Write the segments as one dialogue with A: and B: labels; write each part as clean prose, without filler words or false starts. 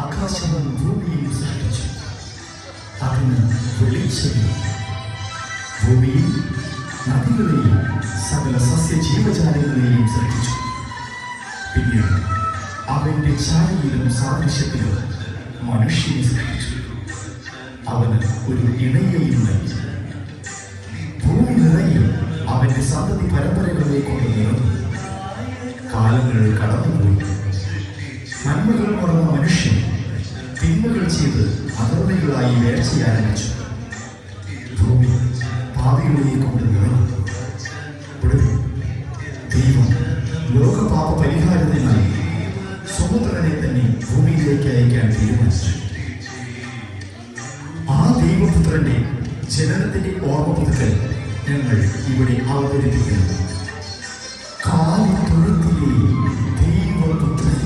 A: ആകാശവും ഭൂമിയും സൃഷ്ടിച്ചു. അതിന് വെളിച്ചവും ഭൂമിയിൽ നദികളെയും സകല സസ്യജീവജാലങ്ങളെയും സൃഷ്ടിച്ചു. പിന്നീട് അവന്റെ ഛായയിലും സാദൃശ്യത്തിലും മനുഷ്യനെ സൃഷ്ടിച്ചു. അവന് ഒരു ഇണയെയും നൽകി. ഭൂമി നിറയെ അവന്റെ സന്തതി പരമ്പരകളെ കൊണ്ട് നിറഞ്ഞു. കാലങ്ങൾ കടന്നുപോയി. നന്മകൾ കുറഞ്ഞ മനുഷ്യൻ തിന്മകൾ ചെയ്ത് അകർമ്മകളായി വേർച്ച ആരംഭിച്ചു. ഭൂമി പാപികളെ കൊണ്ട് നിറഞ്ഞു. ഒടുവിൽ ദൈവം ലോകപാപ പരിഹാരത്തിനായി സ്വതന്ത്രനെ തന്നെ ഭൂമിയിലേക്ക് അയക്കാൻ തീരുമാനിച്ചു. ആ ദൈവപുത്രന്റെ ജനനത്തിന്റെ ഓർമ്മ പുതുക്കൽ ഞങ്ങൾ ഇവിടെ അവതരിപ്പിക്കുന്നു. കാലിത്തൊഴുത്തിലെ ദൈവപുത്രൻ.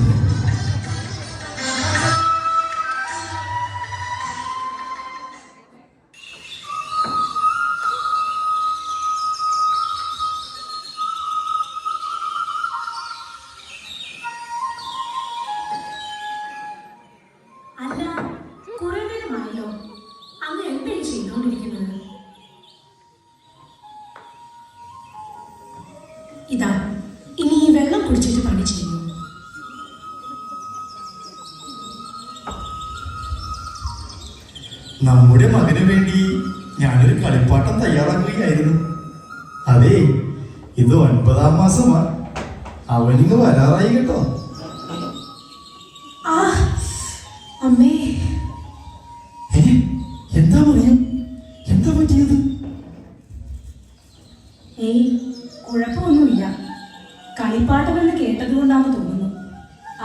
B: ഇതാ ഇനി ഈ വെള്ളം കുടിച്ചിട്ട് പണി ചെയ്യുന്നു.
A: നമ്മുടെ മകന് വേണ്ടി ഞാനൊരു കളിപ്പാട്ടം തയ്യാറാക്കുകയായിരുന്നു. അതെ, ഇത് 9ാം മാസമാ. അവനിങ്ങ് വരാറായി കേട്ടോ.
B: അമ്മേ,
A: എന്താ പറയാം? എന്താ പറ്റിയത്?
B: കുഴപ്പമൊന്നുമില്ല. കളിപ്പാട്ടമെന്ന് കേട്ടതുകൊണ്ടാണെന്ന് തോന്നുന്നു.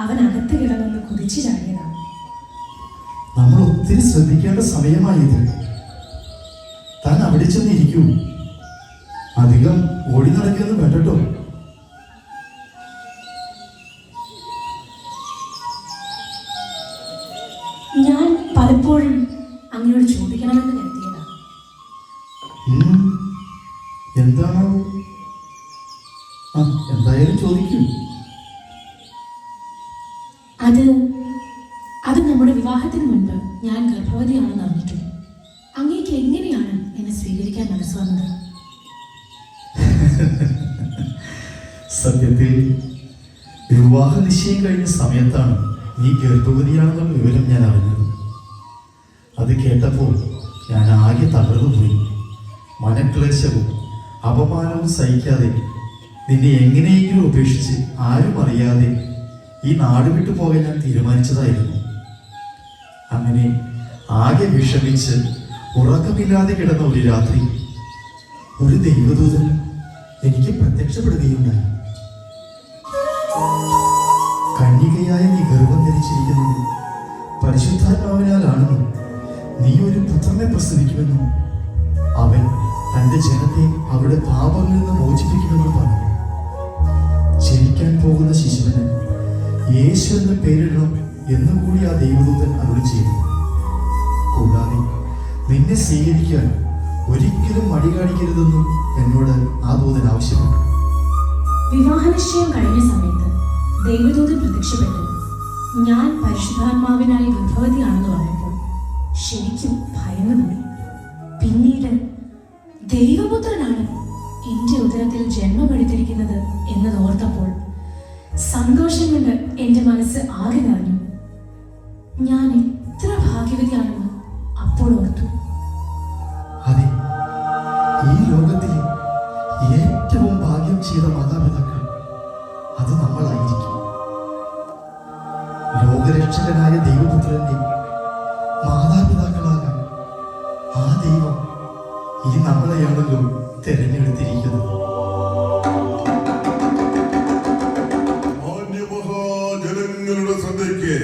B: അവൻ അകത്ത് കിടന്നൊന്ന് കുതിച്ചു ചാടിയതാണ്.
A: നമ്മൾ ഒത്തിരി ശ്രദ്ധിക്കേണ്ട സമയമായത്. താൻ അവിടെ ചെന്നിരിക്കൂ. അധികം ഓടി നടക്കുന്നു വേണ്ടട്ടോ.
B: ഞാൻ പലപ്പോഴും അങ്ങയോട് ചോദിക്കണമെന്ന് കരുതിയതാണ്.
A: എന്താണോ? എന്തായാലും ചോദിക്കൂ.
B: അത് നമ്മുടെ വിവാഹത്തിന് മുൻപ് ഞാൻ ഗർഭവതിയാണെന്ന് അറിഞ്ഞിട്ടുണ്ട്. അങ്ങേക്ക് എങ്ങനെയാണ് എന്നെ സ്വീകരിക്കാൻ മനസ്സ് വന്നത്?
A: സത്യത്തിൽ വിവാഹ നിശ്ചയം കഴിഞ്ഞ സമയത്താണ് നീ ഗർഭവതിയാണെന്നുള്ള വിവരം ഞാൻ അറിഞ്ഞത്. അത് കേട്ടപ്പോൾ ഞാൻ ആകെ തകർന്നുപോയി. മനക്ലേശവും അപമാനവും സഹിക്കാതെ നിന്നെ എങ്ങനെയെങ്കിലും ഉപേക്ഷിച്ച് ആരും അറിയാതെ ഈ നാട് വിട്ടു പോകാൻ ഞാൻ തീരുമാനിച്ചതായിരുന്നു. അങ്ങനെ ആകെ വിഷമിച്ച് ഉറക്കമില്ലാതെ കിടന്ന ഒരു രാത്രി ഒരു ദൈവദൂതൻ എനിക്ക് പ്രത്യക്ഷപ്പെടുകയുണ്ടായി. കന്യകയായ നീ ഗർഭം ധരിച്ചിരിക്കുന്നത് പരിശുദ്ധാത്മാവിനാലാണെന്നും നീ ഒരു പുത്രനെ പ്രസവിക്കുമെന്നും അവൻ തന്റെ ജനത്തെ അവരുടെ പാപങ്ങളിൽ നിന്ന് മോചിപ്പിക്കുമെന്നും പറഞ്ഞു. ജനിക്കാൻ പോകുന്ന ശിശുവിന് യേശു എന്ന് പേരിടണം എന്നുകൂടി ആ ദൈവദൂതൻ അരുളി ചെയ്തു. കൂടാതെ നിന്നെ സ്വീകരിക്കാൻ ഒരിക്കലും മടി കാണിക്കരുതെന്നും എന്നോട് ആ ദൂതൻ ആവശ്യപ്പെട്ടു.
B: വിവാഹനിശ്ചയം കഴിഞ്ഞ സമയത്ത് ദൈവദൂതൻ പ്രത്യക്ഷപ്പെട്ടു. ഞാൻ പരിശുദ്ധാത്മാവിനായി ഗർഭവതിയാണെന്ന് പറഞ്ഞപ്പോൾ ശരിക്കും ഭയന്നുപോയി. പിന്നീട് ദൈവപുത്രനാണ് എന്റെ ഉദരത്തിൽ ജന്മമെടുത്തിരിക്കുന്നത് എന്നത് ഓർത്തപ്പോൾ സന്തോഷം കൊണ്ട് എന്റെ മനസ്സ് ആകെ നിറഞ്ഞു. ഞാൻ എത്ര ഭാഗ്യവതിയാണെന്ന് അപ്പോൾ ഓർത്തു.
A: അതെ, ഈ ലോകത്തിലെ ഏറ്റവും ഭാഗ്യം ചെയ്ത മാതാപിതാക്കൾ അത് നമ്മളായിരിക്കും. ലോകരക്ഷകനായ ദൈവപുത്രന്റെ മാതാപിതാക്കളാകാൻ ആ ദൈവം ഈ നമ്മളെയാണല്ലോ തെരഞ്ഞെടുത്തിരിക്കുന്നത്.
C: ജനങ്ങളുടെ ശ്രദ്ധയ്ക്ക്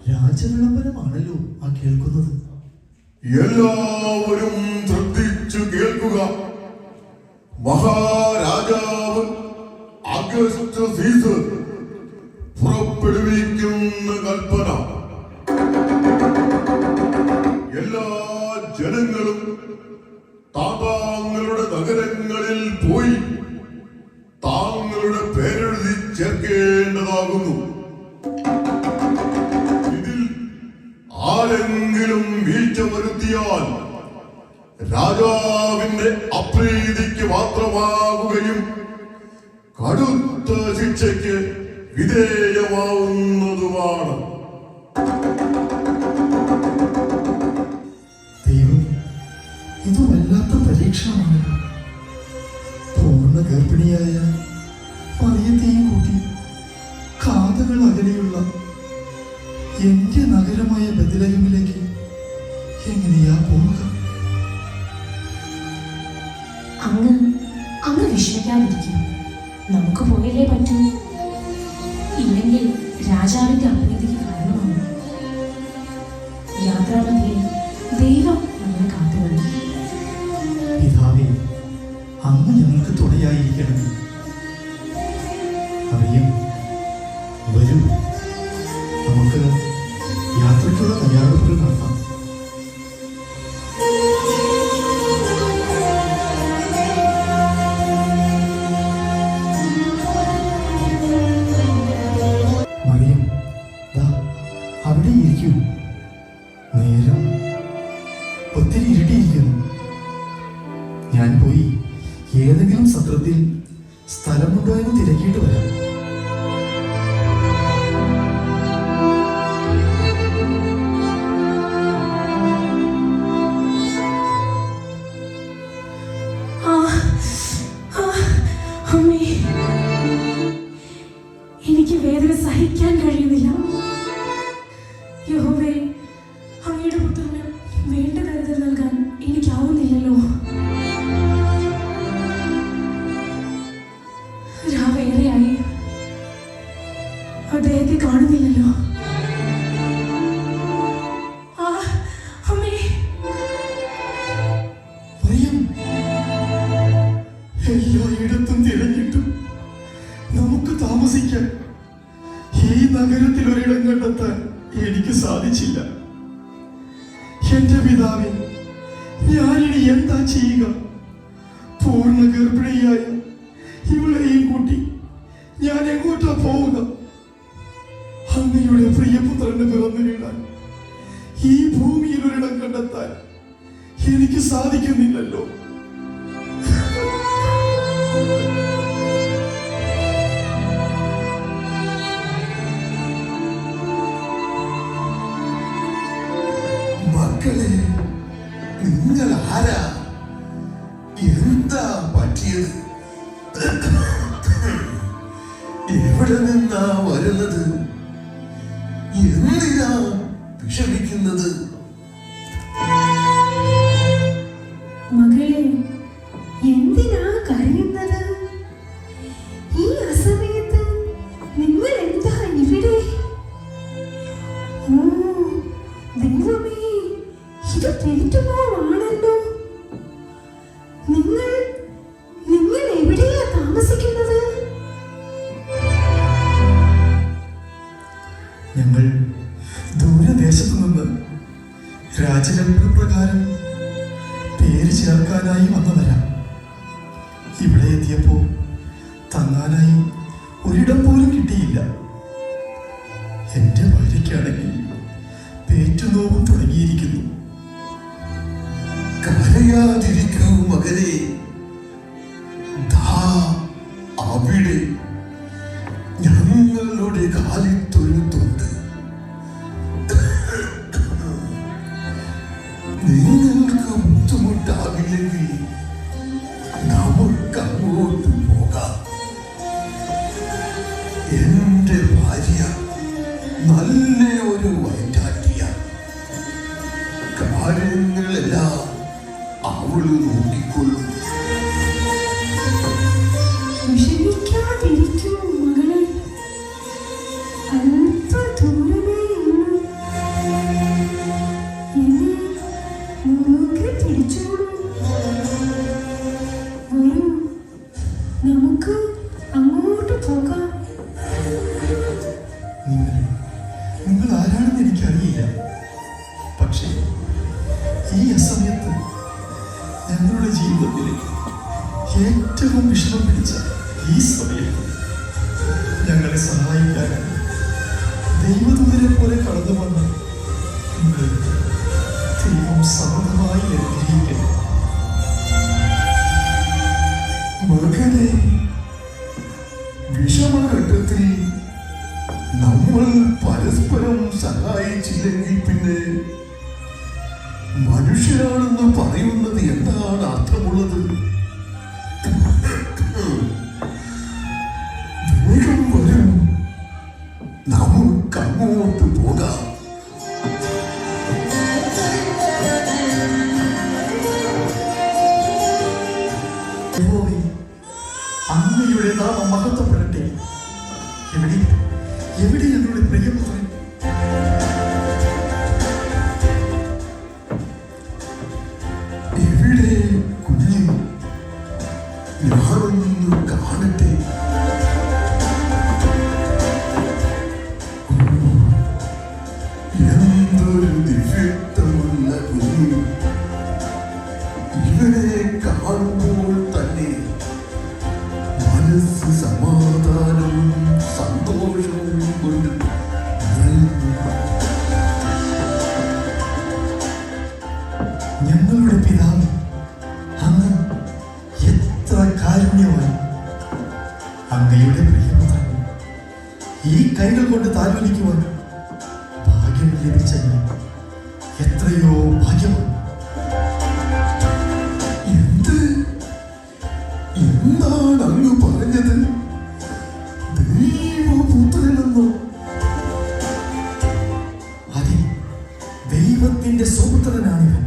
A: രാജവിളംബരമാണല്ലോ ആ കേൾക്കുന്നത്.
C: എല്ലാവരും ശ്രദ്ധിച്ചു കേൾക്കുക. മഹാരാജാവ് ഓഗസ്റ്റ് സീസൺ പുറപ്പെടുവിക്കുന്ന കൽപ്പന എല്ലാ ജനങ്ങളും താങ്കളുടെ നഗരങ്ങളിൽ പോയി താങ്കളുടെ പേരെഴുതി ചേർക്കേണ്ടതാകുന്നു. ഇതിൽ ആരെങ്കിലും വീഴ്ച വരുത്തിയാൽ രാജാവിന്റെ അപ്രീതിക്ക് മാത്രമാകുകയും കടുത്ത ശിക്ഷയ്ക്ക് വിധേയമാവുന്നതുമാണ്.
A: ദൈവം, ഇത് വല്ലാത്ത പരീക്ഷണമാണ്. പൂർണ്ണ ഗർഭിണിയായ മറിയത്തെയും കൂട്ടി കാതകൾ അകലെയുള്ള എന്റെ നഗരമായ ബെത്ലഹേമിലേക്ക് എങ്ങനെയാ പോവുക?
B: അങ്ങ് വിഷമിക്കാതിരിക്കും. നമുക്ക് പോയല്ലേ പറ്റൂ. ഇല്ലെങ്കിൽ രാജാവിന്റെ അപ്രീതിക്ക് കാരണമാണ്. യാത്രാമധ്യേ ദൈവം നമ്മളെ കാത്തുകൊള്ളും.
A: പിതാവേ, അങ്ങ് ഞങ്ങൾക്ക് തുണയായിരിക്കണം. അറിയാം, വരൂ, നമുക്ക് യാത്രയ്ക്കുള്ള തയ്യാറെടുപ്പുകൾ നടത്താം. മറിയം, ദാ അവിടെ ഇരിക്കൂ. നേരം ഒത്തിരി ഇരുട്ടിയിരിക്കുന്നു. ഞാൻ പോയി ഏതെങ്കിലും സത്രത്തിൽ സ്ഥലമുണ്ടോ എന്ന് തിരക്കിയിട്ട് വരാം.
B: അമ്മേ, എനിക്ക് വേദന സഹിക്കാൻ കഴിയുന്നില്ല. യഹോവേ, അങ്ങയുടെ പുത്രന് വേണ്ട കരുതൽ നൽകാൻ എനിക്കാവുന്നില്ലല്ലോ. രാവേറെയായി അദ്ദേഹത്തെ കാണുന്നില്ലല്ലോ. അമ്മേ,
A: മറിയം, എല്ലായിടത്തും തിരഞ്ഞിട്ടും നമുക്ക് താമസിക്കാൻ ഈ നഗരത്തിൽ ഒരിടം കണ്ടെത്താൻ എനിക്ക് സാധിച്ചില്ല. എന്റെ പിതാവേ, ഞാനിനി എന്താ ചെയ്യുക? പൂർണ്ണ ഗർഭിണിയായ ഇവളെയും കൂട്ടി ഞാൻ എങ്ങോട്ടാ പോവുക? അങ്ങയുടെ പ്രിയപുത്രന് പിറന്നു വീണാൻ ഈ ഭൂമിയിൽ ഒരിടം കണ്ടെത്താൻ എനിക്ക് സാധിക്കുന്നില്ലല്ലോ.
D: മക്കളെ, നിങ്ങൾ ആരാ? എന്താ പറ്റിയത്? എവിടെ നിന്നാ വരുന്നത്? എന്തിനാ വിഷമിക്കുന്നത്?
B: മകളെ, എന്തിനാ കരയുന്നത്? ഈ അസമയത്ത് നിങ്ങൾ എന്താ ഇവിടെ? ഓ ദൈവമേ, ഇത് പെരുറ്റുമോണല്ലോ. നിങ്ങൾ എവിടെയാ താമസിക്കുന്നത്?
A: ഞങ്ങൾ ദൂരദേശത്തു നിന്ന് രാജകൽപ്പനപ്രകാരം പേര് ചേർക്കാനായി വന്നവരാ. ഇവിടെ എത്തിയപ്പോ തങ്ങാനായി ഒരിടം പോലും കിട്ടിയില്ല. എന്റെ ഭാര്യയ്ക്കാണെങ്കിൽ പേറ്റുനോവും തുടങ്ങിയിരിക്കുന്നു.
D: കരയാതിരിക്കൂ മകനെ. ദാ അവിടെ ഞങ്ങളുടെ കാലിത്തൊഴുത്തുണ്ട്. നിങ്ങൾക്ക് ബുദ്ധിമുട്ടാകില്ലെങ്കിൽ നമുക്ക് അങ്ങോട്ട് പോകാം. എന്റെ ഭാര്യ നല്ല ഒരു വൈറ്റാട്ടിയ. കാര്യങ്ങളെല്ലാം അവള് നോക്കിക്കൊള്ളും.
B: വിഷമിക്കാതിരിക്കൂ മകളെ. അല്പ ദൂരമേ ഉള്ളൂ. എന്നെ മുറുകെ പിടിച്ചോളൂ. വരൂ, നമുക്ക് അങ്ങോട്ട് പോകാം.
A: നിങ്ങൾ ആരാണെന്ന് എനിക്കറിയില്ല. പക്ഷേ ഈ അസമയത്ത് ഞങ്ങളുടെ ജീവിതത്തിൽ ഏറ്റവും വിഷമം പിടിച്ച ഈ സമയം ഞങ്ങളെ സഹായിക്കാൻ ദൈവദൂതരെ പോലെ കടന്നു വന്ന നിങ്ങൾ ദൈവം സമൃദ്ധമായി അനുഗ്രഹിക്കുന്നു.
D: മകനെ, വിഷമഘട്ടത്തിൽ നമ്മൾ പരസ്പരം സഹായിച്ചില്ലെങ്കിൽ പിന്നെ മനുഷ്യരാണെന്ന് പറയുന്നത് എന്താണ് അർത്ഥമുള്ളത്? വേഗം വരും, നമുക്ക് അങ്ങോട്ട് പോകാം.
A: യഹോവേ, അങ്ങയുടെ നാമം മഹത്വപ്പെടട്ടെ. എവിടെ എവിടെ ഞങ്ങളുടെ പ്രിയപുത്രൻ?
D: എവിടെ കുഞ്ഞ്? ഞാനൊന്ന് കാണട്ടെ. എന്തൊരു ദിവ്യത്വമുള്ള കുഞ്ഞ്! ഇവനെ കാണുമ്പോൾ തന്നെ മനസ്സ് സമാധാനവും സന്തോഷവും കൊണ്ട് നിറയുന്നു.
A: ഞങ്ങളുടെ പിതാവ്, അങ്ങ് എത്ര കാരുണ്യവാൻ! അങ്ങയുടെ പ്രിയപുത്രൻ ഈ കൈകൾ കൊണ്ട് താലോലിക്കുവാൻ ഭാഗ്യം ലഭിച്ച ഞാൻ എത്രയോ ഭാഗ്യവാൻ.
D: എന്താണ് അങ്ങ് പറഞ്ഞത്? ദൈവപുത്രനെന്നോ?
A: അതെ, ദൈവത്തിന്റെ സ്വപുത്രനാണിവൻ.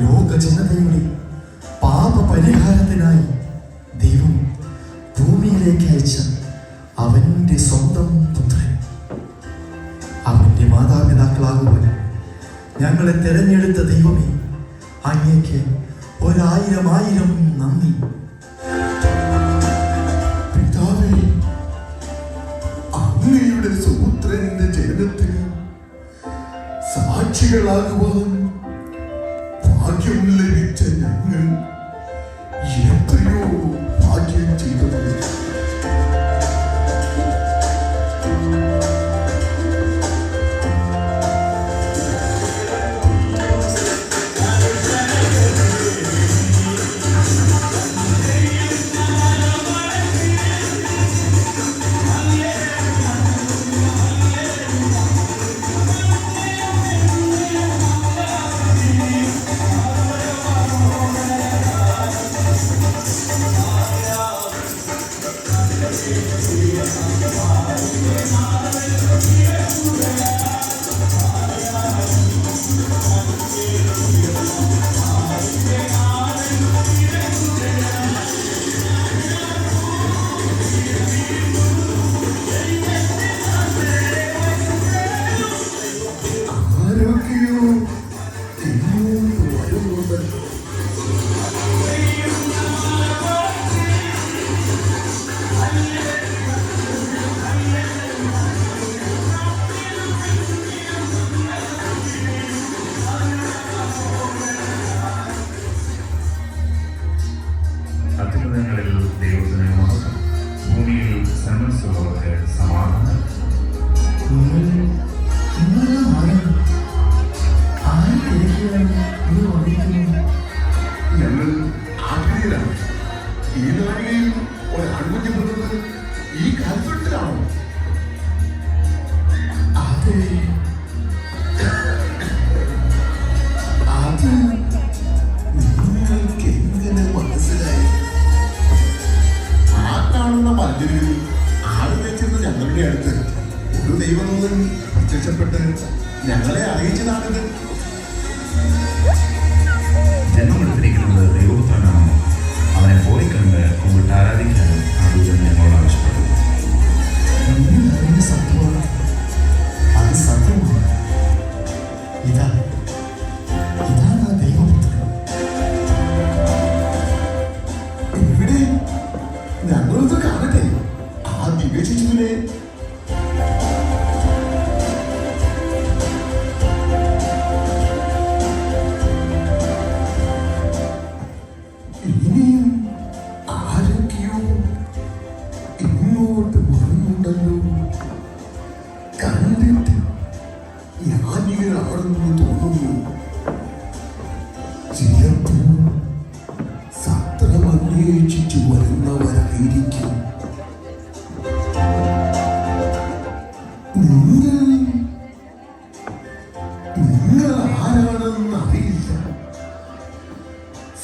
A: ലോക ജനതയുടെ പാപപരിഹാരത്തിനായി ദൈവം ഭൂമിയിലേക്ക് അയച്ച അവന്റെ സ്വന്തം പുത്രൻ. അവന്റെ മാതാപിതാക്കളാകുവാൻ ഞങ്ങളെ തെരഞ്ഞെടുത്ത ദൈവമേ, അങ്ങേക്ക് 1000 നന്ദി.
D: പിതാവേ, അങ്ങയുടെ സുപുത്രന്റെ ജനനത്തിന് സാക്ഷികളാകുവാൻ ഭാഗ്യം ലഭിച്ച ഞങ്ങൾ എത്രയോ ഭാഗ്യം ചെയ്തത്. ആരൊക്കെയോ ഇങ്ങോട്ട് വരുന്നുണ്ടല്ലോ.
E: അത്യുന്നതങ്ങളിൽ ദൈവത്തിന് മഹത്വം, ഭൂമിയിൽ സന്മനസ്സുള്ളവർക്ക് സമാധാനം.
A: നിങ്ങളെല്ലാം ആരാണ്? ആരും തിരക്കിയാണ് നീ വന്നിരിക്കുന്നു.
D: ഞങ്ങൾ ആത്മീയരാണ്. ഈ നാഴികയിൽ ഒരു ആൺകുഞ്ഞ് വന്നത് ഈ കാൽപ്പത്തിലാണോ?
A: അതെ,
D: അത് നിങ്ങൾക്ക് എങ്ങനെ മനസ്സിലായി? ആ കാണുന്ന മന്ദിരിൽ ആട് വെച്ചിരുന്ന ഞങ്ങളുടെ അടുത്ത് ഒരു ദൈവദൂതൻ പ്രത്യക്ഷപ്പെട്ട് ഞങ്ങളെ അറിയിച്ചതാണിത്.
E: ജന്മമെടുത്തിരിക്കുന്നത് ദൈവപുത്രനാണെന്നും അവനെ പോയി കണ്ട് കുമ്പിട്ട് ആരാധിക്കാനും ആ ദൂതൻ ഞങ്ങളോട് ആവശ്യപ്പെട്ടു.
A: നിങ്ങൾ അറിയുന്ന സത്യമാണ്, അത് സത്യമാണ്. ഇതാണ് ആ ദൈവപുത്രൻ.
D: ഇവിടെ ഞങ്ങളൊന്ന് കാണട്ടെ. വന്നവരായിരിക്കും. നിങ്ങൾ ആരാണെന്ന് അറിയില്ല.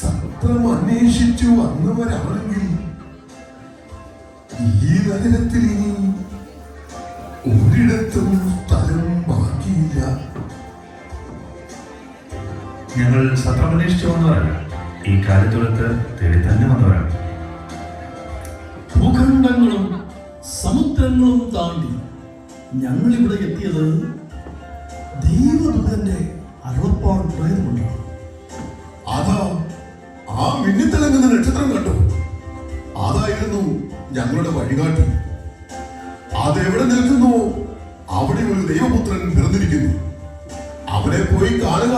D: സത്രം അന്വേഷിച്ചു വന്നവരാണെങ്കിൽ ഈ നഗരത്തിൽ ഇനി ഒരിടത്തും സ്ഥലം ബാക്കിയില്ല.
E: ഞങ്ങൾ സത്രം അന്വേഷിച്ചു വന്നവരല്ല, ഈ കാലത്തുറത്ത് തേടി തന്നെ വന്നവരാണ്.
F: ഭൂഖണ്ഡങ്ങളും സമുദ്രങ്ങളും താണ്ടി ഞങ്ങൾ ഇവിടെ എത്തിയത് ദൈവദൂതന്റെ അരുളപ്പാടുണ്ടായതുകൊണ്ടാണ്.
C: അതാ ആ മിന്നിത്തിളങ്ങുന്ന നക്ഷത്രം കണ്ടു. അതായിരുന്നു ഞങ്ങളുടെ വഴികാട്ടി. അതെവിടെ നിൽക്കുന്നു അവിടെ ഒരു ദൈവപുത്രൻ പിറന്നിരിക്കുന്നു. അവനെ പോയി കാണുക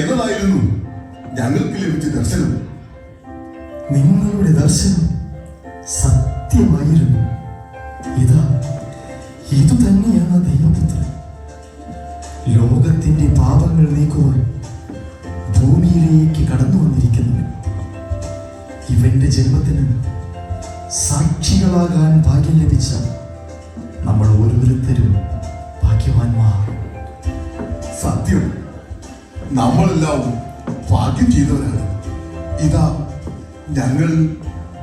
C: എന്നതായിരുന്നു ഞങ്ങൾക്ക് ലഭിച്ച ദർശനം.
A: നിങ്ങളുടെ ദർശനം സത്യമായിരുന്നു. ഇതാ ഇതു തന്നെയാണ് ദൈവപുത്രൻ. ലോകത്തിന്റെ പാപങ്ങൾ നീക്കുവാൻ ഭൂമിയിലേക്ക് കടന്നു വന്നിരിക്കുന്നവൻ. ഇവന്റെ ജന്മത്തിന് സാക്ഷികളാകാൻ ഭാഗ്യം ലഭിച്ച നമ്മൾ ഓരോരുത്തരും ഭാഗ്യവാന്മാർ.
C: സത്യം, നമ്മളെല്ലാം ഭാഗ്യം ചെയ്തവരാണ്. ഇതാ ഞങ്ങൾ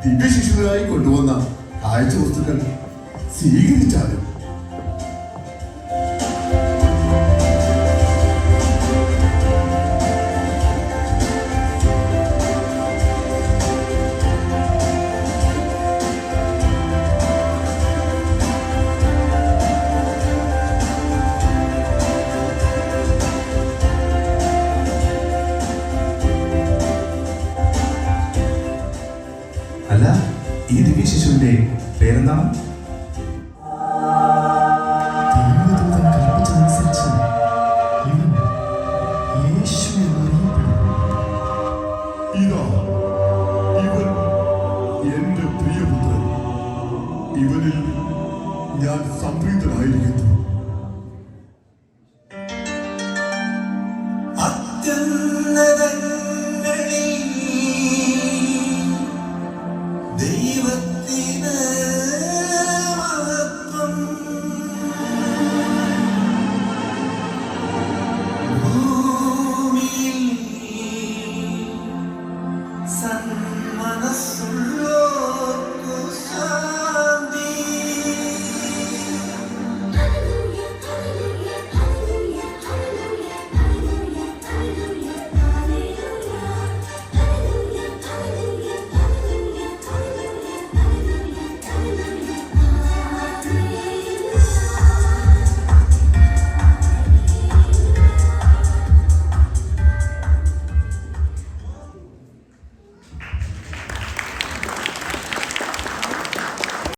C: ദിവ്യശിശുവിനായി കൊണ്ടുവന്ന കാഴ്ച വസ്തുക്കൾ സ്വീകരിച്ചാലും.
E: അല്ല, ഈ ദിവ്യ ശിശുവിന്റെ പേരെന്താണ്?
A: ദൈവദൂതൻ കൽപ്പിച്ചതനുസരിച്ച് ഇവൻ യേശു എന്നറിയപ്പെടുന്നു.
C: ഇതാ ഇവൻ എന്റെ പ്രിയപുത്രൻ. ഇവനിൽ ഞാൻ സംപ്രീതനായിരിക്കുന്നു.
G: ദൈവത്തിന്